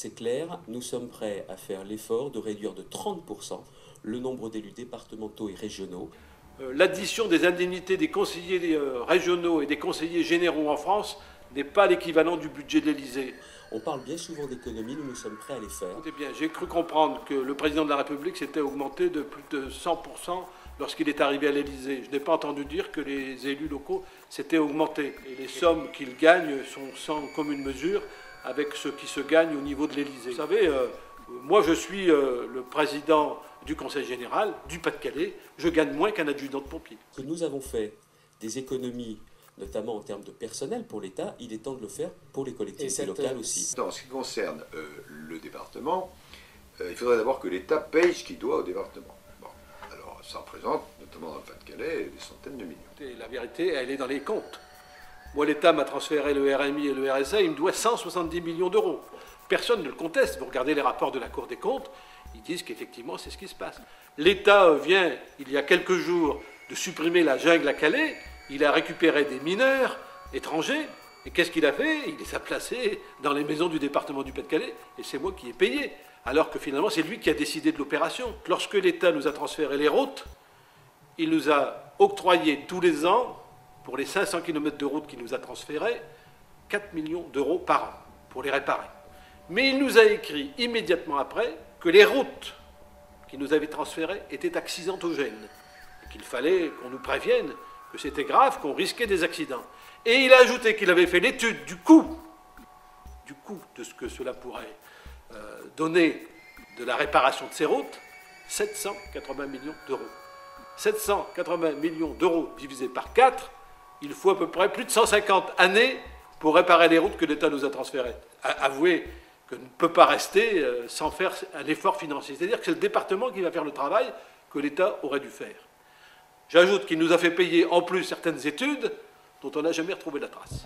c'est clair, nous sommes prêts à faire l'effort de réduire de 30% le nombre d'élus départementaux et régionaux. L'addition des indemnités des conseillers régionaux et des conseillers généraux en France n'est pas l'équivalent du budget de l'Élysée. On parle bien souvent d'économies, nous sommes prêts à les faire. Écoutez bien, j'ai cru comprendre que le président de la République s'était augmenté de plus de 100% lorsqu'il est arrivé à l'Élysée. Je n'ai pas entendu dire que les élus locaux s'étaient augmentés. Et les sommes qu'ils gagnent sont sans commune mesure avec ce qui se gagne au niveau de l'Élysée. Vous savez, moi je suis le président du Conseil général du Pas-de-Calais, je gagne moins qu'un adjudant de pompier. Que nous avons fait des économies, notamment en termes de personnel pour l'État, il est temps de le faire pour les collectivités locales aussi. En ce qui concerne le département, il faudrait d'abord que l'État paye ce qu'il doit au département. Bon. Alors ça représente, notamment dans le Pas-de-Calais, des centaines de millions. Et la vérité, elle est dans les comptes. Moi, l'État m'a transféré le RMI et le RSA, il me doit 170 millions d'euros. Personne ne le conteste. Vous regardez les rapports de la Cour des comptes, ils disent qu'effectivement, c'est ce qui se passe. L'État vient, il y a quelques jours, de supprimer la jungle à Calais. Il a récupéré des mineurs étrangers. Et qu'est-ce qu'il a fait? Il les a placés dans les maisons du département du Pas-de-Calais. Et c'est moi qui ai payé. Alors que finalement, c'est lui qui a décidé de l'opération. Lorsque l'État nous a transféré les routes, il nous a octroyé tous les ans, pour les 500 km de route qu'il nous a transférés, 4 millions d'euros par an pour les réparer. Mais il nous a écrit immédiatement après que les routes qu'il nous avait transférées étaient accidentogènes et qu'il fallait qu'on nous prévienne que c'était grave, qu'on risquait des accidents. Et il a ajouté qu'il avait fait l'étude du coût de ce que cela pourrait donner de la réparation de ces routes, 780 millions d'euros. 780 millions d'euros divisés par 4, il faut à peu près plus de 150 années pour réparer les routes que l'État nous a transférées. Avouez qu'on ne peut pas rester sans faire un effort financier. C'est-à-dire que c'est le département qui va faire le travail que l'État aurait dû faire. J'ajoute qu'il nous a fait payer en plus certaines études dont on n'a jamais retrouvé la trace.